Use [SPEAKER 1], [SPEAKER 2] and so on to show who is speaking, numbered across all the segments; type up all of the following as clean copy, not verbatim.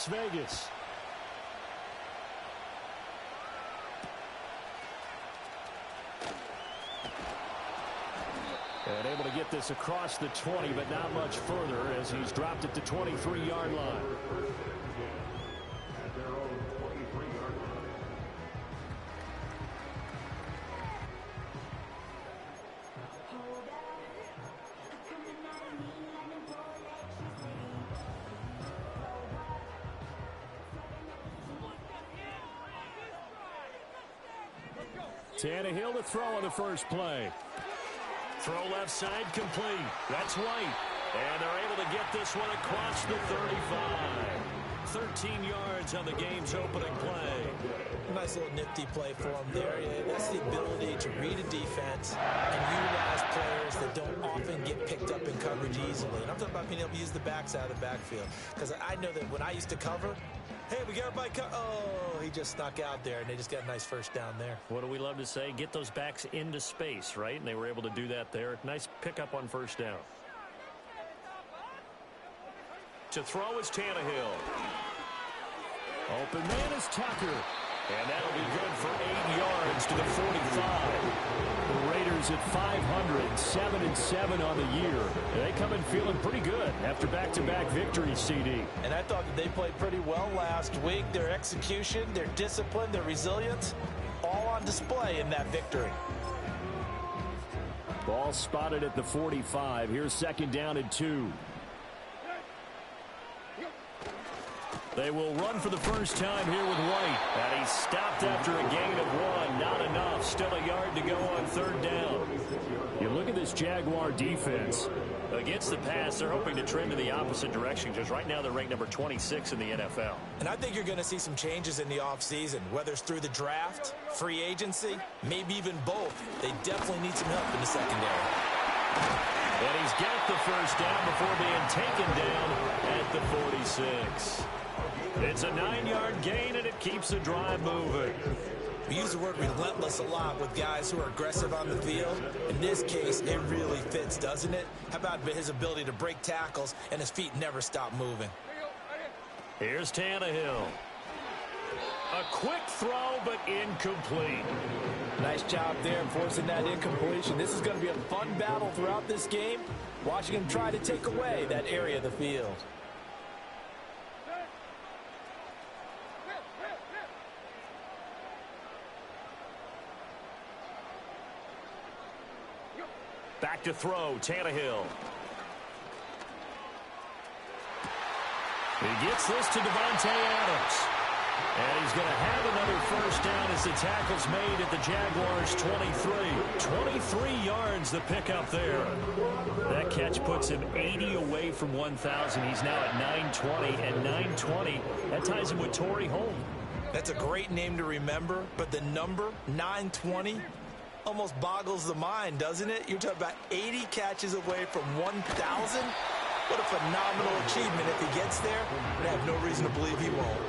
[SPEAKER 1] Vegas. And able to get this across the 20, but not much further as he's dropped it to 23-yard line. Tannehill to throw on the first play. Throw left side complete. That's White. And they're able to get this one across the 35. 13 yards on the game's opening play.
[SPEAKER 2] Nice little nifty play for him there. That's the ability to read a defense and utilize players that don't often get picked up in coverage easily. And I'm talking about being able to use the backs out of the backfield. Because I know that when I used to cover, hey, we got everybody oh, he just snuck out there, and they just got a nice first down there.
[SPEAKER 1] What do we love to say? Get those backs into space, right? And they were able to do that there. Nice pickup on first down. To throw is Tannehill. Open man is Tucker. And that'll be good for 8 yards to the 45. The Raiders at 500, 7-7 on the year. They come in feeling pretty good after back-to-back victories, CD.
[SPEAKER 2] And I thought that they played pretty well last week. Their execution, their discipline, their resilience, all on display in that victory.
[SPEAKER 1] Ball spotted at the 45. Here's second down and 2. They will run for the first time here with White. And he's stopped after a gain of 1. Not enough. Still a yard to go on third down. You look at this Jaguar defense. Against the pass, they're hoping to trend in the opposite direction because right now they're ranked number 26 in the NFL.
[SPEAKER 2] And I think you're going to see some changes in the offseason, whether it's through the draft, free agency, maybe even both. They definitely need some help in the secondary.
[SPEAKER 1] And he's got the first down before being taken down at the 46. It's a 9-yard gain, and it keeps the drive moving.
[SPEAKER 2] We use the word relentless a lot with guys who are aggressive on the field. In this case, it really fits, doesn't it? How about his ability to break tackles and his feet never stop moving?
[SPEAKER 1] Here's Tannehill. A quick throw, but incomplete.
[SPEAKER 2] Nice job there forcing that incompletion. This is going to be a fun battle throughout this game, watching him try to take away that area of the field.
[SPEAKER 1] Back to throw, Tannehill. He gets this to Davante Adams. And he's going to have another first down as the tackle's made at the Jaguars' 23. 23 yards the pickup there. That catch puts him 80 away from 1,000. He's now at 920, and 920, that ties him with Torrey Holt.
[SPEAKER 2] That's a great name to remember, but the number, 920, almost boggles the mind, doesn't it? You're talking about 80 catches away from 1,000. What a phenomenal achievement. If he gets there, I have no reason to believe he won't.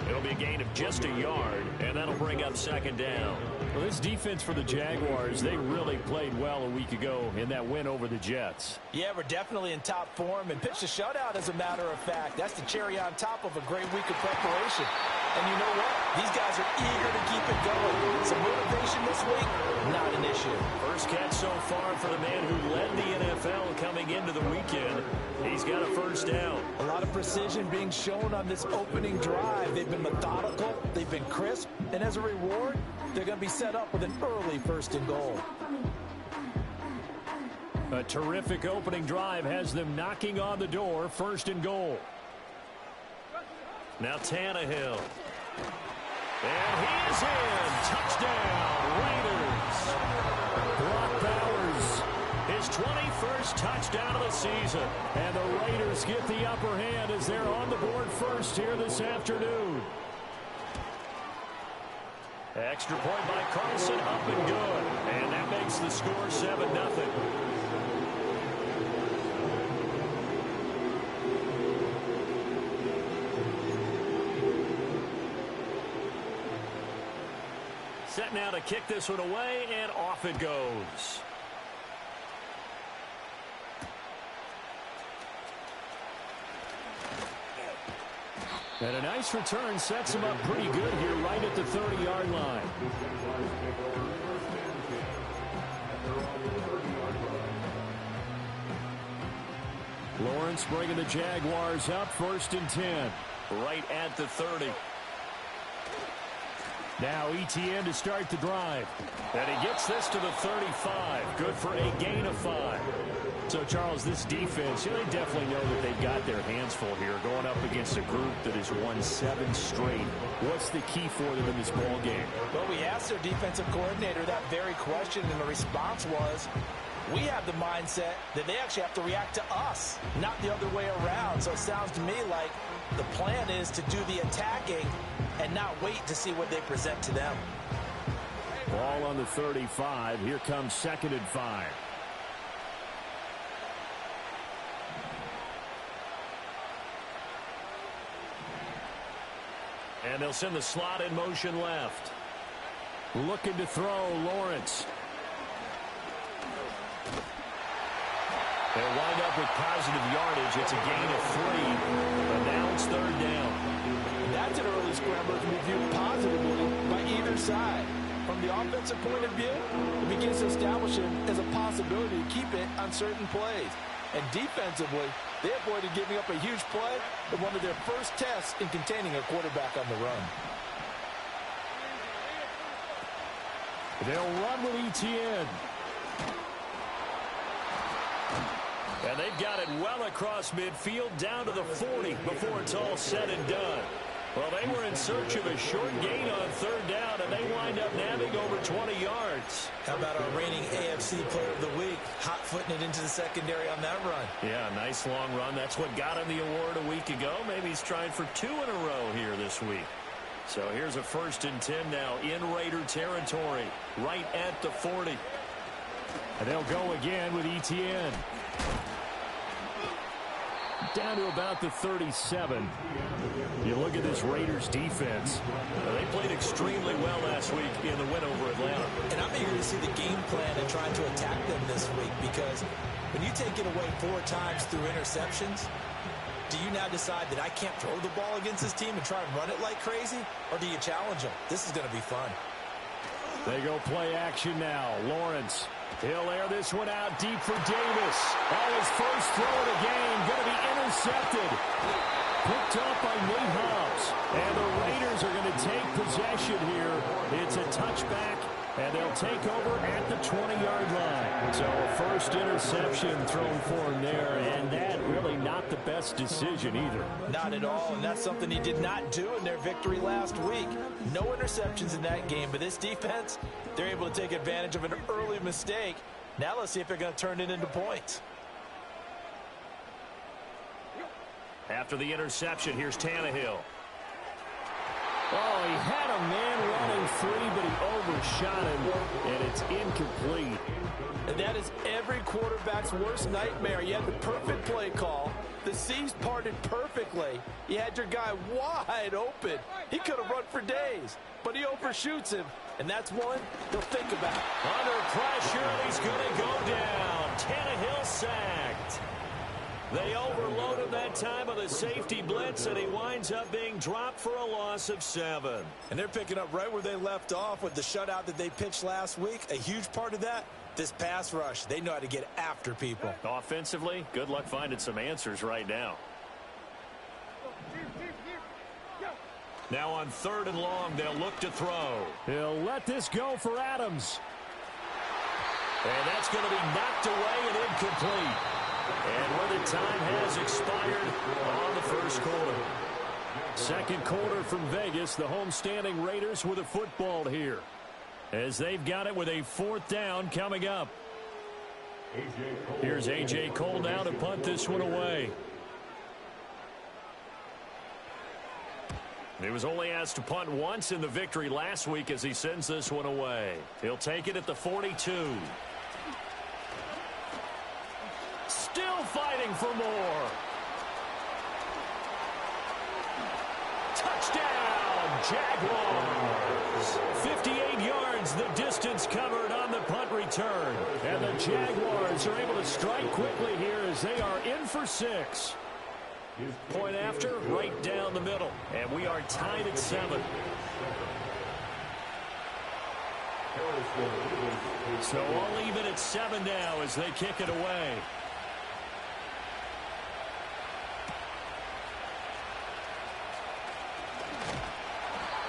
[SPEAKER 1] It'll be a gain of just a yard, and that'll bring up second down. Well, this defense for the Jaguars, they really played well a week ago in that win over the Jets.
[SPEAKER 2] Yeah, we're definitely in top form and pitched a shutout, as a matter of fact. That's the cherry on top of a great week of preparation. And you know what? These guys are eager to keep it going. Some motivation this week, not an issue.
[SPEAKER 1] First catch so far for the man who led the NFL coming into the weekend. He's got a first down.
[SPEAKER 2] A lot of precision being shown on this opening drive. They've been methodical, they've been crisp, and as a reward, they're going to be set up with an early first and goal.
[SPEAKER 1] A terrific opening drive has them knocking on the door, first and goal. Now Tannehill. And he is in. Touchdown, Raiders. Brock Bowers, his 21st touchdown of the season. And the Raiders get the upper hand as they're on the board first here this afternoon. Extra point by Carlson, up and good. And that makes the score 7-0. Set now to kick this one away, and off it goes. And a nice return sets him up pretty good here right at the 30-yard line. Lawrence bringing the Jaguars up 1st and 10. Right at the 30. Now Etienne to start the drive. And he gets this to the 35. Good for a gain of 5. So, Charles, this defense, they definitely know that they've got their hands full here going up against a group that has won 7 straight. What's the key for them in this ball game?
[SPEAKER 2] Well, we asked their defensive coordinator that very question, and the response was, we have the mindset that they actually have to react to us, not the other way around. So it sounds to me like the plan is to do the attacking and not wait to see what they present to them.
[SPEAKER 1] Ball on the 35. Here comes 2nd and 5. And they'll send the slot in motion left. Looking to throw, Lawrence. They'll wind up with positive yardage. It's a gain of 3. But now it's 3rd down.
[SPEAKER 2] That's an early scrambler to be viewed positively by either side. From the offensive point of view, it begins to establish him as a possibility to keep it on certain plays. And defensively, they avoided giving up a huge play in one of their first tests in containing a quarterback on the run.
[SPEAKER 1] They'll run with Etienne. And they've got it well across midfield down to the 40 before it's all said and done. Well, they were in search of a short gain on 3rd down, and they wind up nabbing over 20 yards.
[SPEAKER 2] How about our reigning AFC Player of the Week, hot-footing it into the secondary on that run?
[SPEAKER 1] Yeah, nice long run. That's what got him the award a week ago. Maybe he's trying for 2 in a row here this week. So here's a 1st and 10 now in Raider territory, right at the 40. And they'll go again with Etienne. Down to about the 37. You look at this Raiders defense. They played extremely well last week in the win over Atlanta.
[SPEAKER 2] And I'm eager to see the game plan and trying to attack them this week, because when you take it away 4 times through interceptions, do you now decide that I can't throw the ball against this team and try and run it like crazy? Or do you challenge them? This is going to be fun.
[SPEAKER 1] They go play action now. Lawrence. He'll air this one out deep for Davis. Oh, his first throw of the game going to be intercepted. Picked off by Nate Hobbs. And the Raiders are going to take possession here. It's a touchback, and they'll take over at the 20-yard line. So a first interception thrown for him there, and that really not the best decision either.
[SPEAKER 2] Not at all, and that's something he did not do in their victory last week. No interceptions in that game, but this defense, they're able to take advantage of an early mistake. Now let's see if they're going to turn it into points.
[SPEAKER 1] After the interception, here's Tannehill. Oh, he had a man running free, but he overshot him, and it's incomplete.
[SPEAKER 2] And that is every quarterback's worst nightmare. You had the perfect play call. The seams parted perfectly. You had your guy wide open. He could have run for days, but he overshoots him, and that's one he'll think about.
[SPEAKER 1] Under pressure, and he's going to go down. Tannehill sacked. They overload him that time with a safety blitz, and he winds up being dropped for a loss of 7.
[SPEAKER 2] And they're picking up right where they left off with the shutout that they pitched last week. A huge part of that, this pass rush. They know how to get after people.
[SPEAKER 1] Offensively, good luck finding some answers right now. Now on 3rd and long, they'll look to throw. He'll let this go for Adams. And that's going to be knocked away and incomplete. And where the time has expired on the first quarter. Second quarter from Vegas, the homestanding Raiders with a football here, as they've got it with a 4th down coming up. Here's A.J. Cole now to punt this one away. He was only asked to punt once in the victory last week as he sends this one away. He'll take it at the 42. Still fighting for more. Touchdown, Jaguars. 58 yards, the distance covered on the punt return. And the Jaguars are able to strike quickly here as they are in for 6. Point after, right down the middle. And we are tied at 7. So all even at 7 now as they kick it away.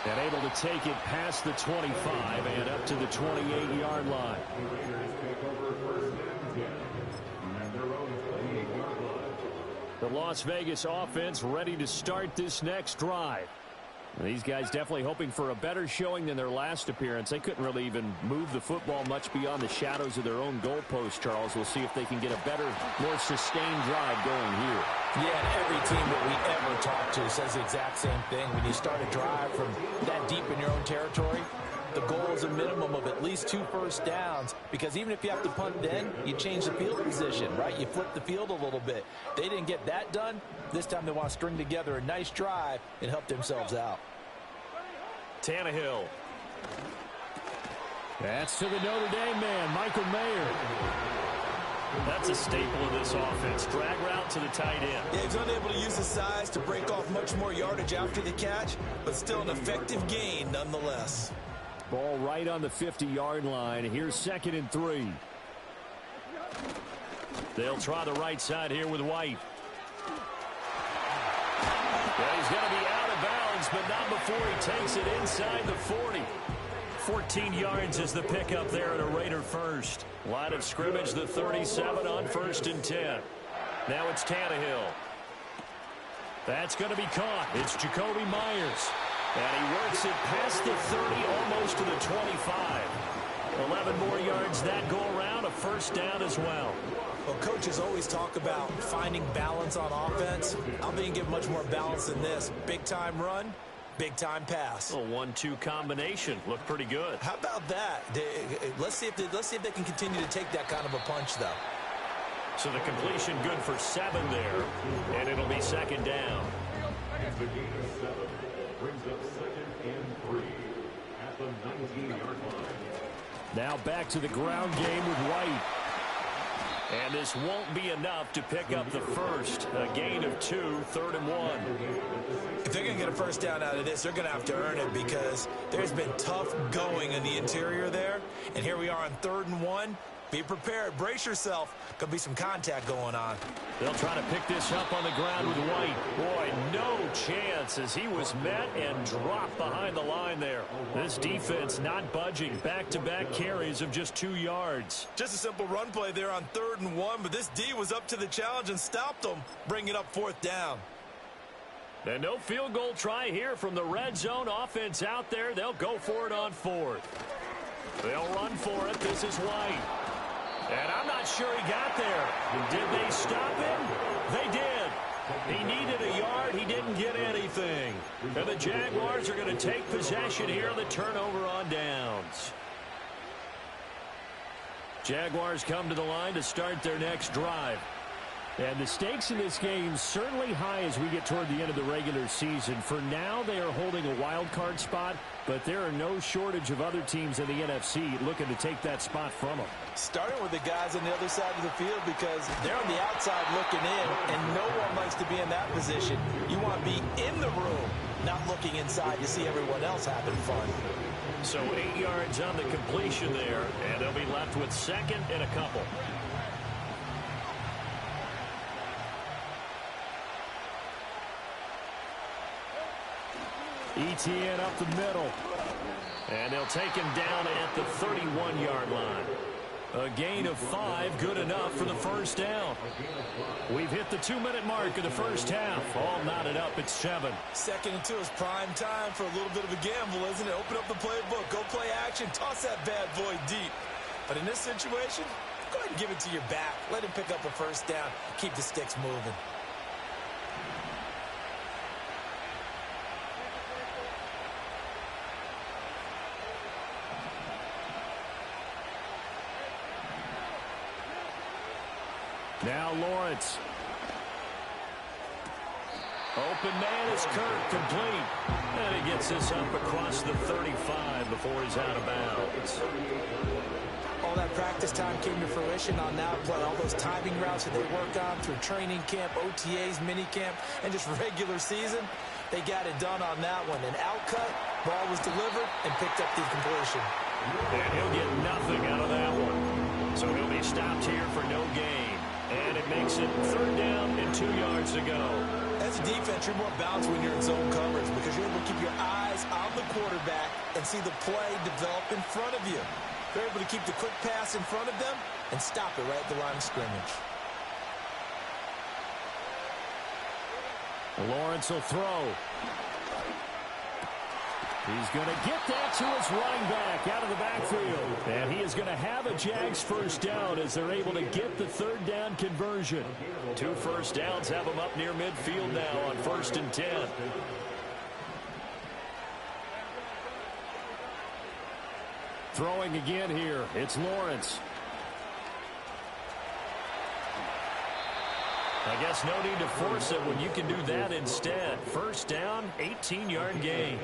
[SPEAKER 1] And able to take it past the 25 and up to the 28-yard line. The Las Vegas offense ready to start this next drive. These guys definitely hoping for a better showing than their last appearance. They couldn't really even move the football much beyond the shadows of their own goalpost, Charles. We'll see if they can get a better, more sustained drive going here.
[SPEAKER 2] Yeah, and every team that we ever talk to says the exact same thing. When you start a drive from that deep in your own territory, the goal is a minimum of at least 2 first downs, because even if you have to punt then, you change the field position, right? You flip the field a little bit. They didn't get that done. This time they want to string together a nice drive and help themselves out.
[SPEAKER 1] Tannehill. That's to the Notre Dame man, Michael Mayer. That's a staple of this offense. Drag route to the tight end.
[SPEAKER 2] Yeah, he's unable to use his size to break off much more yardage after the catch, but still an effective gain nonetheless.
[SPEAKER 1] Ball right on the 50-yard line. Here's 2nd and 3. They'll try the right side here with White. Yeah, he's going to be out of bounds, but not before he takes it inside the 40. 14 yards is the pickup there at a Raider first. Line of scrimmage, the 37 on 1st and 10. Now it's Tannehill. That's going to be caught. It's Jakobi Meyers. And he works it past the 30, almost to the 25. 11 more yards that go around, a first down as well.
[SPEAKER 2] Well, coaches always talk about finding balance on offense. I think you get much more balance than this. Big-time run, big-time pass.
[SPEAKER 1] A 1-2 combination. Looked pretty good.
[SPEAKER 2] How about that? Let's see if they can continue to take that kind of a punch, though.
[SPEAKER 1] So the completion good for 7 there, and it'll be 2nd down.
[SPEAKER 3] The gain of 7 brings up 2nd and 3 at the 19-yard line.
[SPEAKER 1] Now back to the ground game with White. And this won't be enough to pick up the first. A gain of 2, 3rd and 1.
[SPEAKER 2] If they're going to get a first down out of this, they're going to have to earn it, because there's been tough going in the interior there. And here we are on 3rd and 1. Be prepared. Brace yourself. Could be some contact going on.
[SPEAKER 1] They'll try to pick this up on the ground with White. Boy, no chance as he was met and dropped behind the line there. This defense not budging. Back-to-back carries of just 2 yards.
[SPEAKER 2] Just a simple run play there on 3rd and 1, but this D was up to the challenge and stopped them, bringing up 4th down.
[SPEAKER 1] And no field goal try here from the red zone offense out there. They'll go for it on 4th. They'll run for it. This is White. And I'm not sure he got there. Did they stop him? They did. He needed a yard. He didn't get anything. And the Jaguars are going to take possession here. The turnover on downs. Jaguars come to the line to start their next drive. And the stakes in this game certainly high as we get toward the end of the regular season. For now, they are holding a wild card spot, but there are no shortage of other teams in the NFC looking to take that spot from them.
[SPEAKER 2] Starting with the guys on the other side of the field, because they're on the outside looking in, and no one likes to be in that position. You want to be in the room, not looking inside to see everyone else having fun.
[SPEAKER 1] So 8 yards on the completion there, and they'll be left with 2nd and a couple. Etienne up the middle. And they'll take him down at the 31-yard line. A gain of 5, good enough for the first down. We've hit the 2-minute mark of the first half. All knotted up at 7.
[SPEAKER 2] 2nd and 2 is prime time for a little bit of a gamble, isn't it? Open up the playbook, go play action, toss that bad boy deep. But in this situation, go ahead and give it to your back. Let him pick up a first down. Keep the sticks moving.
[SPEAKER 1] Now Lawrence. Open man is Kirk, complete. And he gets gets this up across the 35 before he's out of bounds.
[SPEAKER 2] All that practice time came to fruition on that play. All those timing routes that they work on through training camp, OTAs, minicamp, and just regular season, they got it done on that one. An outcut, ball was delivered, and picked up the completion.
[SPEAKER 1] And he'll get nothing out of that one. So he'll be stopped here for no gain. And it makes it 3rd down and 2 yards to go.
[SPEAKER 2] As a defense, you're more balanced when you're in zone coverage because you're able to keep your eyes on the quarterback and see the play develop in front of you. They're able to keep the quick pass in front of them and stop it right at the line of scrimmage.
[SPEAKER 1] Lawrence will throw. He's going to get that to his running back out of the backfield. And he is going to have a Jags first down as they're able to get the 3rd down conversion. 2 first downs have them up near midfield now on 1st and 10. Throwing again here. It's Lawrence. I guess no need to force it when you can do that instead. First down, 18-yard gain.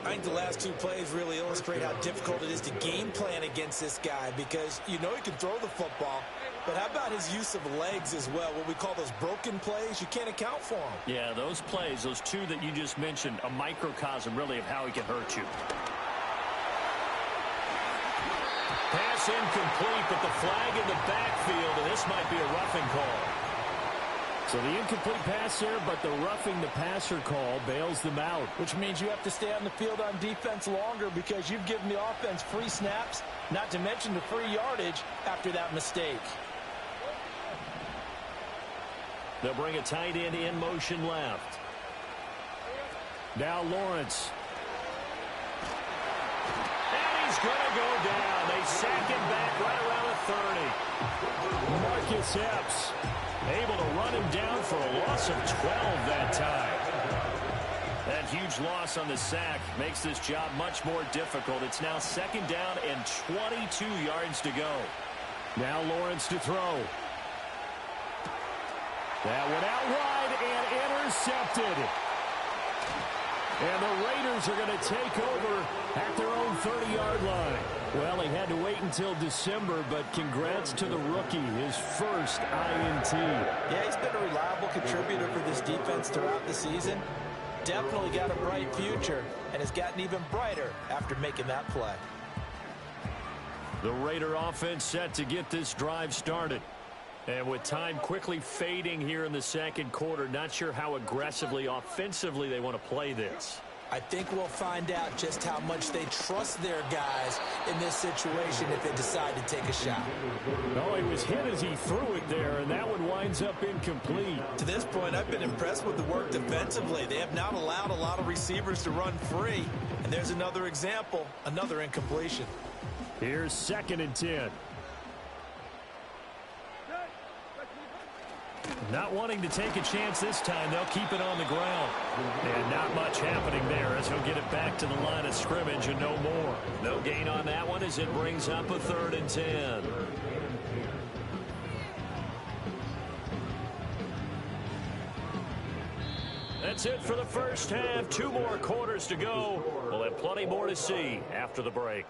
[SPEAKER 2] I think the last 2 plays really illustrate how difficult it is to game plan against this guy because you know he can throw the football, but how about his use of legs as well? What we call those broken plays, you can't account for them.
[SPEAKER 1] Yeah, those plays, those 2 that you just mentioned, a microcosm really of how he can hurt you. Pass incomplete, but the flag in the backfield, and this might be a roughing call. So the incomplete pass there, but the roughing the passer call bails them out.
[SPEAKER 2] Which means you have to stay on the field on defense longer because you've given the offense free snaps, not to mention the free yardage after that mistake.
[SPEAKER 1] They'll bring a tight end in motion left. Now Lawrence. And he's going to go down. They sack him back right around the 30. Marcus Epps able to run him down for a loss of 12 that time. That huge loss on the sack makes this job much more difficult. It's now 2nd down and 22 yards to go. Now Lawrence to throw. That went out wide and intercepted. And the Raiders are going to take over at their own 30-yard line. Well, he had to wait until December, but congrats to the rookie, his first INT.
[SPEAKER 2] Yeah, he's been a reliable contributor for this defense throughout the season. Definitely got a bright future, and has gotten even brighter after making that play.
[SPEAKER 1] The Raider offense set to get this drive started. And with time quickly fading here in the 2nd quarter, not sure how aggressively, offensively they want to play this.
[SPEAKER 2] I think we'll find out just how much they trust their guys in this situation if they decide to take a shot.
[SPEAKER 1] Oh, he was hit as he threw it there, and that one winds up incomplete.
[SPEAKER 2] To this point, I've been impressed with the work defensively. They have not allowed a lot of receivers to run free. And there's another example, another incompletion.
[SPEAKER 1] Here's 2nd and 10. Not wanting to take a chance this time, they'll keep it on the ground. And not much happening there as he'll get it back to the line of scrimmage and no more. No gain on that one as it brings up a 3rd and 10. That's it for the first half. 2 more quarters to go. We'll have plenty more to see after the break.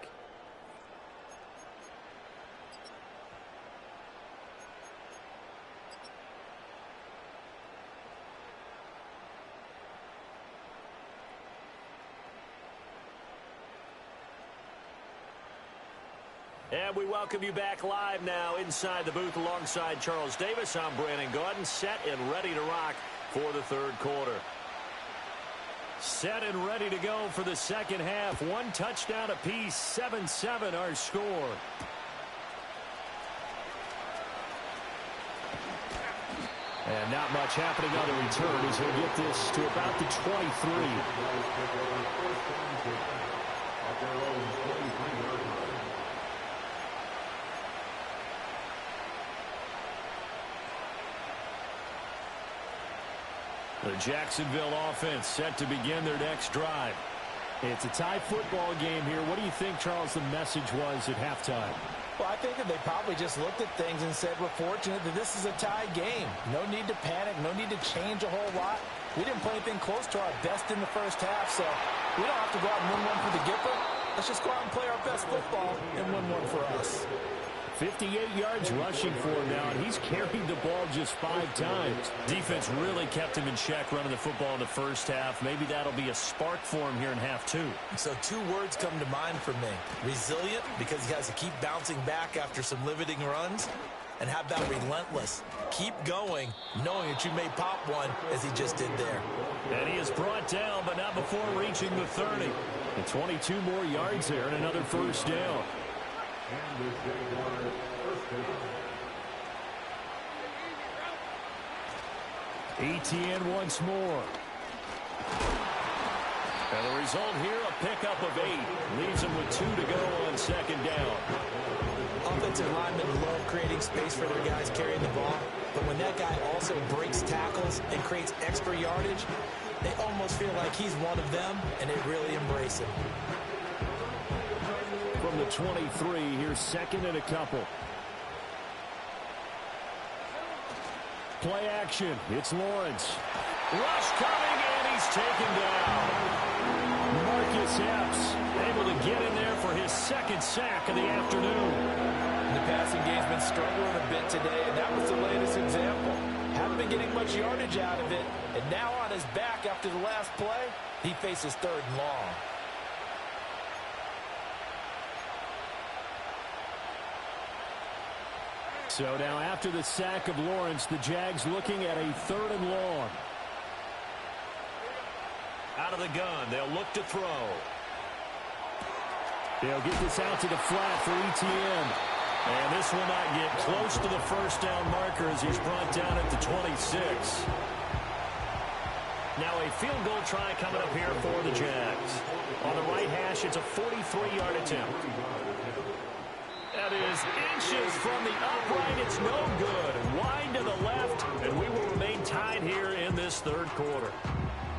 [SPEAKER 1] And we welcome you back live now inside the booth alongside Charles Davis. I'm Brandon Gaudin, set and ready to rock for the 3rd quarter. Set and ready to go for the 2nd half. 1 touchdown apiece, 7-7 our score. And not much happening on the return as he'll get this to about the 23. The Jacksonville offense set to begin their next drive. It's a tie football game here. What do you think, Charles, the message was at halftime?
[SPEAKER 2] Well, I think that they probably just looked at things and said, we're fortunate that this is a tie game. No need to panic, no need to change a whole lot. We didn't play anything close to our best in the first half, so we don't have to go out and win one for the Gipper. Let's just go out and play our best football and win one for us.
[SPEAKER 1] 58 yards rushing for him now, and he's carried the ball just 5 times. Defense really kept him in check running the football in the first half. Maybe that'll be a spark for him here in half 2.
[SPEAKER 2] So 2 words come to mind for me. Resilient, because he has to keep bouncing back after some limiting runs. And how about relentless? Keep going, knowing that you may pop one, as he just did there.
[SPEAKER 1] And he is brought down, but not before reaching the 30. And 22 more yards there and another first down.
[SPEAKER 3] And the Jaguars first down.
[SPEAKER 1] ETN once more. And the result here, a pickup of 8. Leaves him with 2 to go on second down.
[SPEAKER 2] Offensive linemen love creating space for their guys carrying the ball. But when that guy also breaks tackles and creates extra yardage, they almost feel like he's one of them, and they really embrace him.
[SPEAKER 1] From the 23, here's second and a couple. Play action. It's Lawrence. Rush coming, and he's taken down. Marcus Epps able to get in there for his second sack of the afternoon.
[SPEAKER 2] The passing game's been struggling a bit today, and that was the latest example. Haven't been getting much yardage out of it, and now on his back after the last play, he faces 3rd and long.
[SPEAKER 1] So now after the sack of Lawrence, the Jags looking at a 3rd and long. Out of the gun, they'll look to throw. They'll get this out to the flat for ETN. And this will not get close to the first down marker as he's brought down at the 26. Now a field goal try coming up here for the Jags. On the right hash, it's a 43-yard attempt. That is inches from the upright. It's no good. Wide to the left, and we will remain tied here in this 3rd quarter.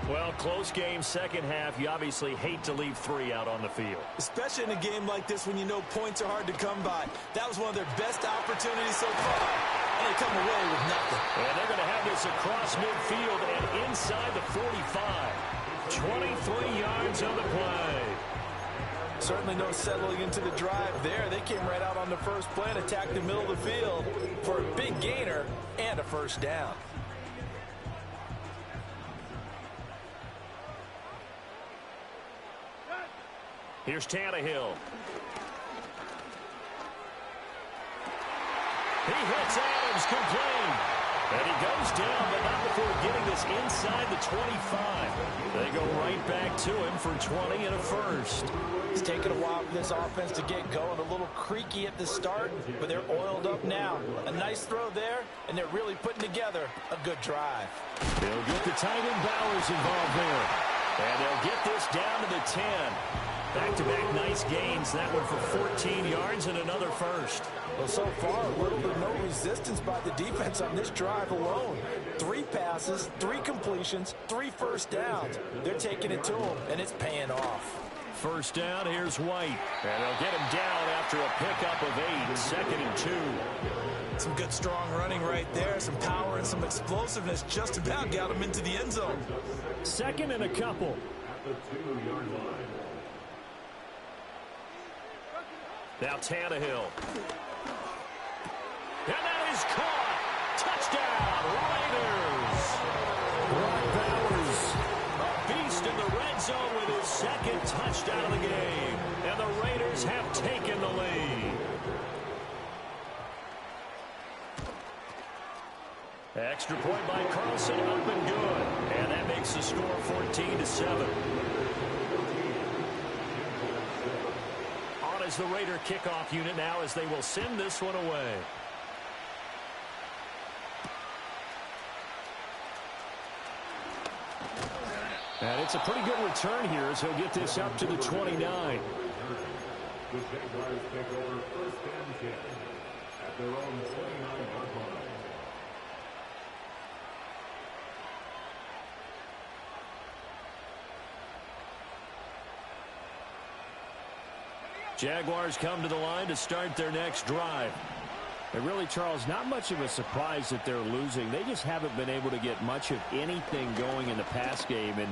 [SPEAKER 1] Well, close game, second half. You obviously hate to leave 3 out on the field.
[SPEAKER 2] Especially in a game like this when you know points are hard to come by. That was one of their best opportunities so far, and they come away with nothing.
[SPEAKER 1] And they're going to have this across midfield and inside the 45. 23 yards on the play.
[SPEAKER 2] Certainly no settling into the drive there. They came right out on the first play and attacked the middle of the field for a big gainer and a first down.
[SPEAKER 1] Here's Tannehill. He hits Adams, complete. And he goes down, but not before getting this inside the 25. They go right back to him for 20 and a first.
[SPEAKER 2] It's taken a while for this offense to get going. A little creaky at the start, but they're oiled up now. A nice throw there, and they're really putting together a good drive.
[SPEAKER 1] They'll get the tight end Bowers involved there. And they'll get this down to the 10. Back-to-back nice gains. That one for 14 yards and another first.
[SPEAKER 2] Well, so far, little to no resistance by the defense on this drive alone. 3 passes, 3 completions, 3 first downs. They're taking it to them, and it's paying off.
[SPEAKER 1] First down, here's White. And they'll get him down after a pickup of 8, second and 2.
[SPEAKER 2] Some good, strong running right there. Some power and some explosiveness just about got him into the end zone.
[SPEAKER 1] Second and a couple.
[SPEAKER 3] At the 2-yard line.
[SPEAKER 1] Now Tannehill. And that is caught. Touchdown, Raiders. Brock Bowers, a beast in the red zone with his second touchdown of the game. And the Raiders have taken the lead. Extra point by Carlson, up and good. And that makes the score 14-7. On is the Raider kickoff unit now as they will send this one away. And it's a pretty good return here as he'll get this up to the 29.
[SPEAKER 3] The Jaguars take over first and 10 at their own 29-yard line.
[SPEAKER 1] Jaguars come to the line to start their next drive.
[SPEAKER 4] And really, Charles, not much of a surprise that they're losing. They just haven't been able to get much of anything going in the pass game. And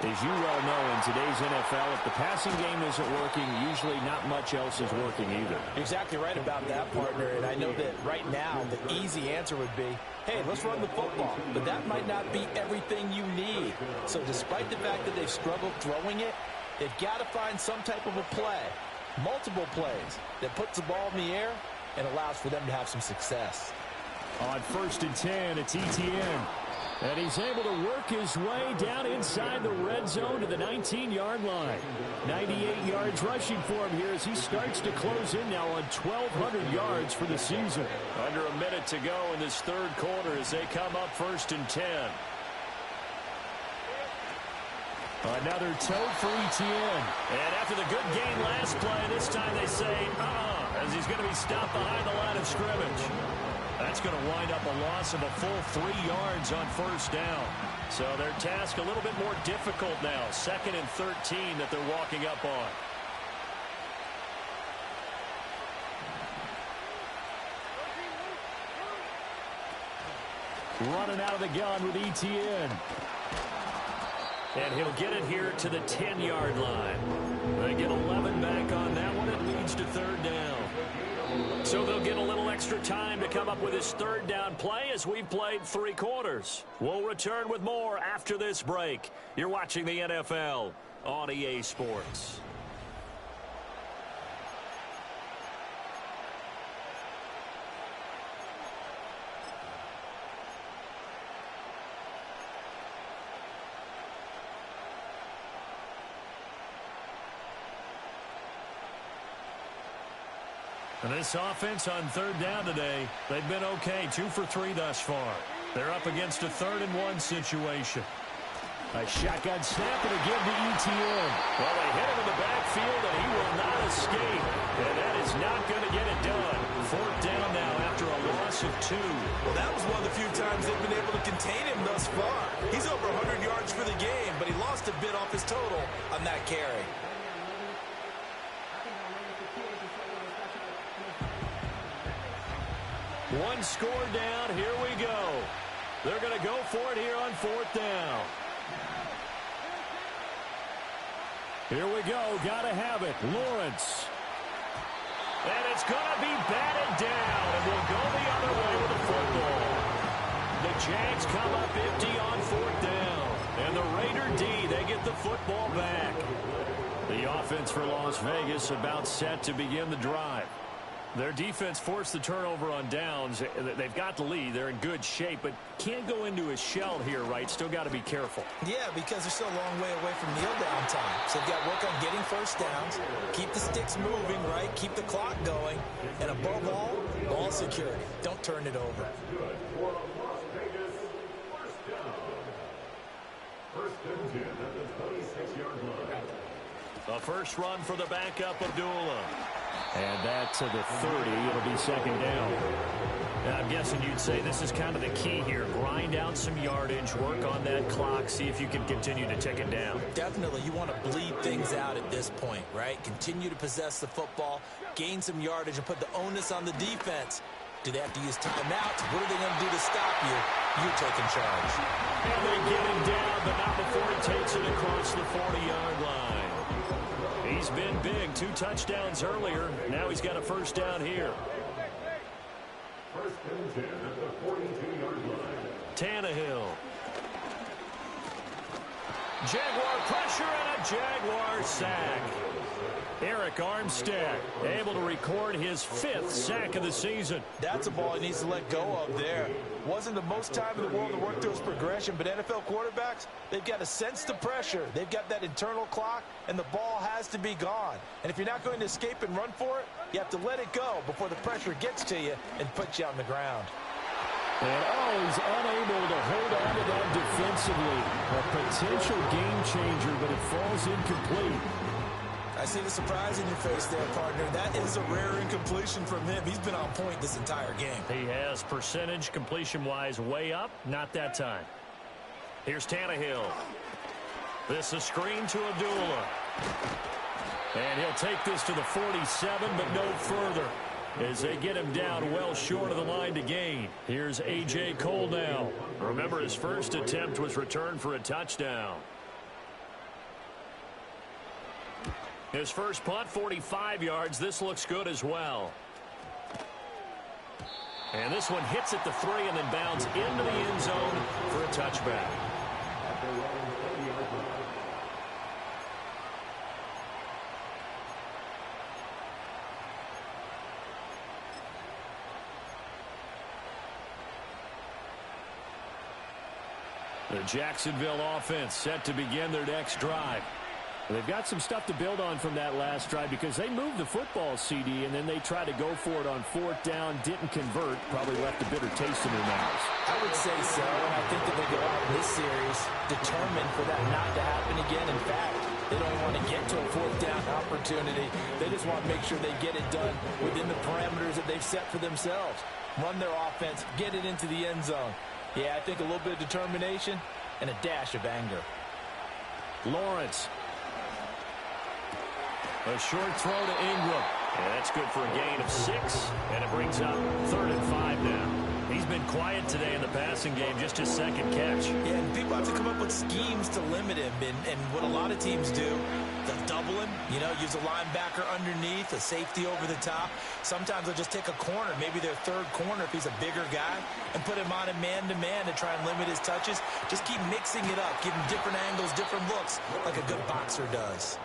[SPEAKER 4] as you well know, in today's NFL, if the passing game isn't working, usually not much else is working either.
[SPEAKER 2] You're exactly right about that, partner. And I know that right now the easy answer would be, hey, let's run the football. But that might not be everything you need. So despite the fact that they've struggled throwing it, they've got to find some type of a play, multiple plays, that puts the ball in the air and allows for them to have some success.
[SPEAKER 1] On 1st and 10, it's Etienne. And he's able to work his way down inside the red zone to the 19-yard line. 98 yards rushing for him here as he starts to close in now on 1,200 yards for the season. Under a minute to go in this third quarter as they come up 1st and 10. Another tote for Etienne. And after the good gain last play, this time they say, as he's going to be stopped behind the line of scrimmage. That's going to wind up a loss of a full 3 yards on 1st down. So their task a little bit more difficult now. 2nd and 13 that they're walking up on. Running out of the gun with Etienne. And he'll get it here to the 10-yard line. They get 11 back on that one. It leads to 3rd down. So they'll get a little extra time to come up with his 3rd down play as we've played 3 quarters. We'll return with more after this break. You're watching the NFL on EA Sports. And this offense on 3rd down today, they've been okay. 2 for 3 thus far. They're up against a 3rd and 1 situation. A shotgun snap and a give to Etienne. Well, they hit him in the backfield, and he will not escape. And that is not going to get it done. 4th down now after a loss of 2.
[SPEAKER 2] Well, that was one of the few times they've been able to contain him thus far. He's over 100 yards for the game, but he lost a bit off his total on that carry.
[SPEAKER 1] One score down. Here we go. They're going to go for it here on 4th down. Here we go. Got to have it. Lawrence. And it's going to be batted down. And we'll go the other way with the football. The Jags come up empty on 4th down. And the Raider D, they get the football back. The offense for Las Vegas about set to begin the drive. Their defense forced the turnover on downs. They've got the lead. They're in good shape, but can't go into a shell here, right? Still got to be careful.
[SPEAKER 2] Yeah, because they're still a long way away from kneel down time. So they've got to work on getting 1st downs, keep the sticks moving, right? Keep the clock going. And above all, ball security. Don't turn it over.
[SPEAKER 1] A first run for the backup, Abdullah. And that to the 30. It'll be 2nd down. And I'm guessing you'd say this is kind of the key here. Grind out some yardage, work on that clock, see if you can continue to tick it down.
[SPEAKER 2] Definitely. You want to bleed things out at this point, right? Continue to possess the football, gain some yardage, and put the onus on the defense. Do they have to use timeouts? What are they going to do to stop you? You're taking charge.
[SPEAKER 1] And they get him down, but not before he takes it across the 40-yard line. He's been big. 2 touchdowns earlier. Now he's got a 1st down here.
[SPEAKER 3] 1st and 10 at the 42-yard line.
[SPEAKER 1] Tannehill. Jaguar pressure and a Jaguar sack. Eric Armstead able to record his 5th sack of the season.
[SPEAKER 2] That's a ball he needs to let go of there. Wasn't the most time in the world to work through his progression, but NFL quarterbacks, they've got to sense the pressure. They've got that internal clock, and the ball has to be gone. And if you're not going to escape and run for it, you have to let it go before the pressure gets to you and puts you on the ground.
[SPEAKER 1] And he's unable to hold on to that defensively. A potential game changer, but it falls incomplete.
[SPEAKER 2] I see the surprise in your face there, partner. That is a rare incompletion from him. He's been on point this entire game.
[SPEAKER 1] He has percentage completion-wise way up. Not that time. Here's Tannehill. This a screen to Abdullah. And he'll take this to the 47, but no further, as they get him down well short of the line to gain. Here's A.J. Cole now. Remember, his first attempt was returned for a touchdown. His first punt, 45 yards. This looks good as well. And this one hits at the 3 and then bounds into the end zone for a touchback. The Jacksonville offense set to begin their next drive. They've got some stuff to build on from that last drive because they moved the football, CD, and then they tried to go for it on 4th down, didn't convert, probably left a bitter taste in their mouths.
[SPEAKER 2] I would say so, and I think that they go out in this series determined for that not to happen again. In fact, they don't want to get to a 4th down opportunity. They just want to make sure they get it done within the parameters that they've set for themselves. Run their offense, get it into the end zone. Yeah, I think a little bit of determination and a dash of anger.
[SPEAKER 1] Lawrence. A short throw to Ingram. And that's good for a gain of 6. And it brings up 3rd and 5 now. He's been quiet today in the passing game, just his second catch.
[SPEAKER 2] Yeah, and people have to come up with schemes to limit him. And what a lot of teams do, they'll double him, use a linebacker underneath, a safety over the top. Sometimes they'll just take a corner, maybe their 3rd corner if he's a bigger guy, and put him on a man-to-man to try and limit his touches. Just keep mixing it up, give him different angles, different looks, like a good boxer does.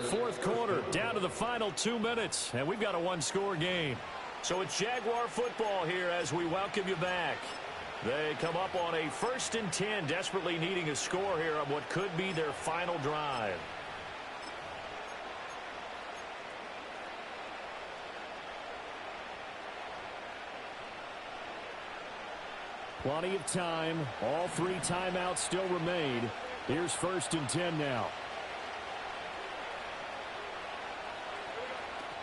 [SPEAKER 1] Fourth quarter, down to the final 2 minutes, and we've got a 1-score game. So it's Jaguar football here as we welcome you back. They come up on a 1st and 10, desperately needing a score here on what could be their final drive. Plenty of time. All 3 timeouts still remain. Here's 1st and 10 now.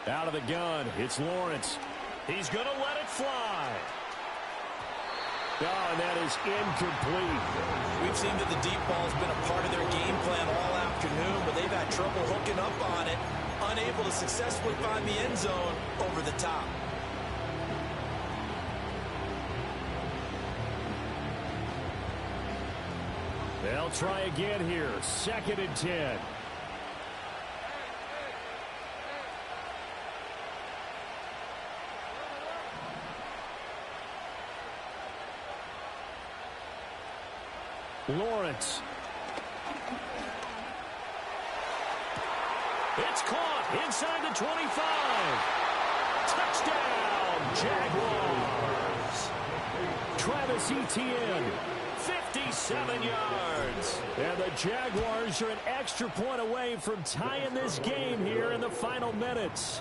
[SPEAKER 1] Out of the gun, it's Lawrence. He's going to let it fly. Oh, and that is incomplete.
[SPEAKER 2] We've seen that the deep ball has been a part of their game plan all afternoon, but they've had trouble hooking up on it, unable to successfully find the end zone over the top.
[SPEAKER 1] They'll try again here. 2nd and 10. Lawrence. It's caught inside the 25. Touchdown, Jaguars. Travis Etienne, 57 yards. And the Jaguars are an extra point away from tying this game here in the final minutes.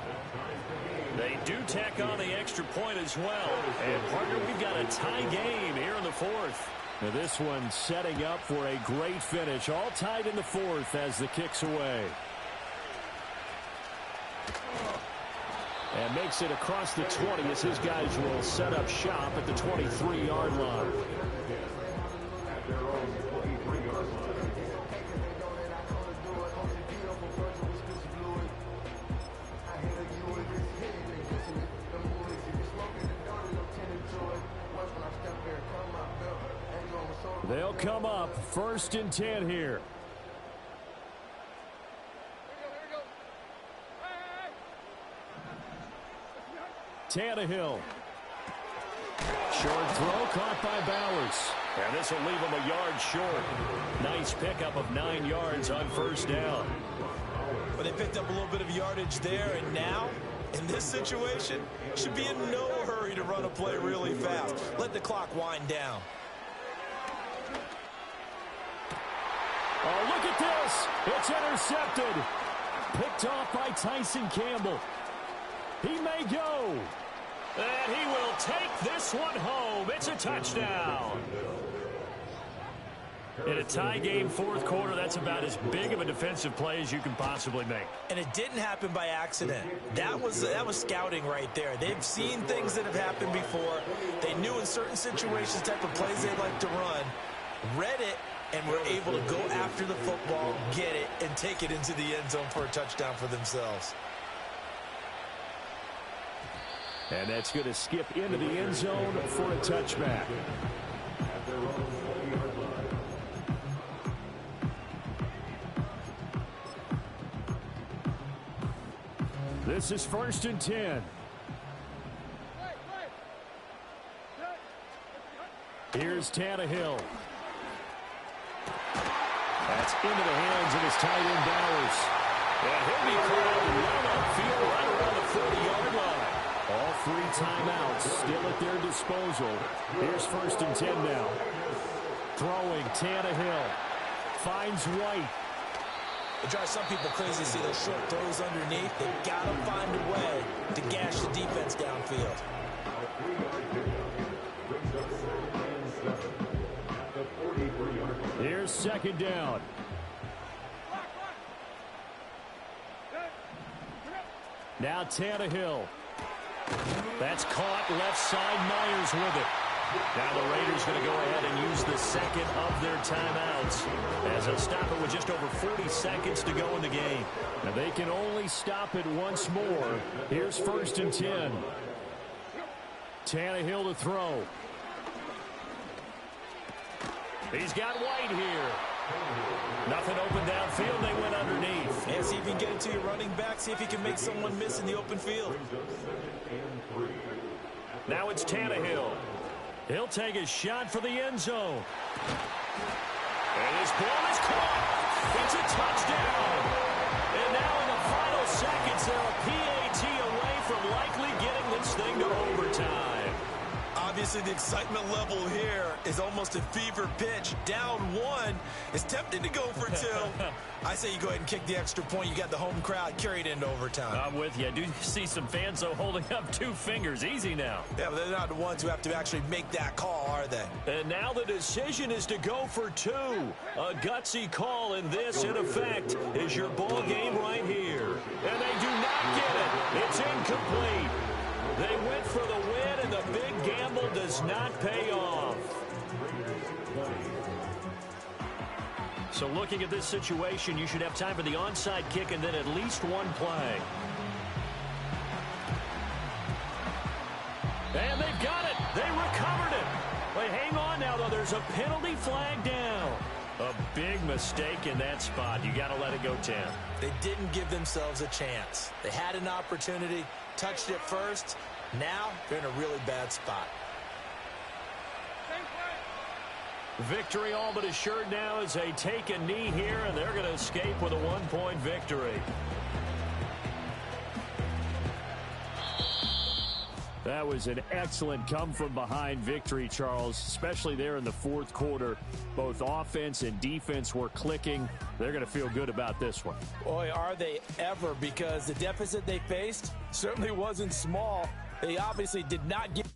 [SPEAKER 1] They do tack on the extra point as well. And, partner, we've got a tie game here in the 4th. Now this one setting up for a great finish. All tied in the 4th as the kick's away. And makes it across the 20 as his guys will set up shop at the 23-yard line. They'll come up 1st and 10 here. Tannehill. Short throw caught by Bowers. And this will leave him a yard short. Nice pickup of 9 yards on 1st down.
[SPEAKER 2] But they picked up a little bit of yardage there, and now, in this situation, should be in no hurry to run a play really fast. Let the clock wind down.
[SPEAKER 1] Oh, look at this. It's intercepted. Picked off by Tyson Campbell. He may go. And he will take this one home. It's a touchdown. In a tie game fourth quarter, that's about as big of a defensive play as you can possibly make.
[SPEAKER 2] And it didn't happen by accident. That was scouting right there. They've seen things that have happened before. They knew in certain situations type of plays they'd like to run, read it, and were able to go after the football, get it, and take it into the end zone for a touchdown for themselves.
[SPEAKER 4] And that's going to skip into the end zone for a touchback. This is 1st and 10. Here's Tannehill. That's into the hands of his tight end Bowers. And he'll be called well upfield right around the 40-yard line. All 3 timeouts still at their disposal. Here's 1st and 10 now. Throwing Tannehill. Finds White.
[SPEAKER 2] It drives some people crazy to see those short throws underneath. They've got to find a way to gash the defense downfield.
[SPEAKER 4] Here's 2nd down. Now Tannehill. That's caught left side. Myers with it. Now the Raiders going to go ahead and use the second of their timeouts as they'll stop it with just over 40 seconds to go in the game. Now they can only stop it once more. Here's 1st and 10. Tannehill to throw. He's got White here. Nothing open downfield. They went underneath.
[SPEAKER 2] And see if you can get it to your running back. See if he can make someone miss in the open field.
[SPEAKER 1] Now it's Tannehill. He'll take a shot for the end zone. And his ball is caught. It's a touchdown. And now in the final seconds, they're a PAT away from likely getting this thing to overtime.
[SPEAKER 2] Obviously, the excitement level here is almost a fever pitch. Down 1. It's tempting to go for 2. I say you go ahead and kick the extra point. You got the home crowd carried into overtime.
[SPEAKER 1] I'm with you. I do see some fans, though, holding up 2 fingers. Easy now.
[SPEAKER 2] Yeah, but they're not the ones who have to actually make that call, are they?
[SPEAKER 1] And now the decision is to go for 2. A gutsy call, and this, in effect, is your ball game right here. And they do not get it. It's incomplete. They went for the win, and the big gamble does not pay off. So looking at this situation, you should have time for the onside kick and then at least 1 play. And they've got it. They recovered it. But hang on now, though. There's a penalty flag down. A big mistake in that spot. You got to let it go 10.
[SPEAKER 2] They didn't give themselves a chance. They had an opportunity, touched it first. Now they're in a really bad spot.
[SPEAKER 1] Victory all but assured now as they take a knee here, and they're going to escape with a 1-point victory.
[SPEAKER 4] That was an excellent come-from-behind victory, Charles, especially there in the fourth quarter. Both offense and defense were clicking. They're going to feel good about this one.
[SPEAKER 2] Boy, are they ever, because the deficit they faced certainly wasn't small. They obviously did not get